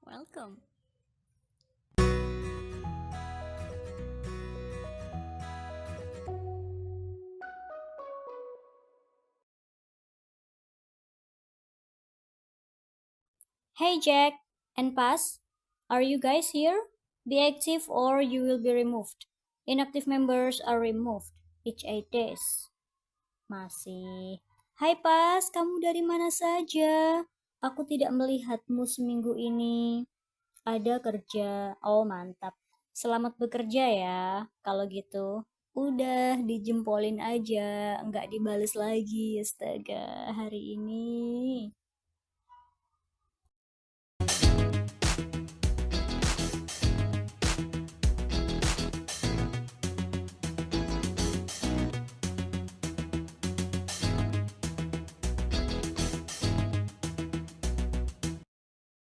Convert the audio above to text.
Welcome. Hey Jack and Pass, are you guys here? Be active or you will be removed. Inactive members are removed each 8 days. Masih. Hai Pas, kamu dari mana saja? Aku tidak melihatmu seminggu ini. Ada kerja. Oh, mantap. Selamat bekerja ya. Kalau gitu, udah dijempolin aja, nggak dibales lagi. Astaga, hari ini.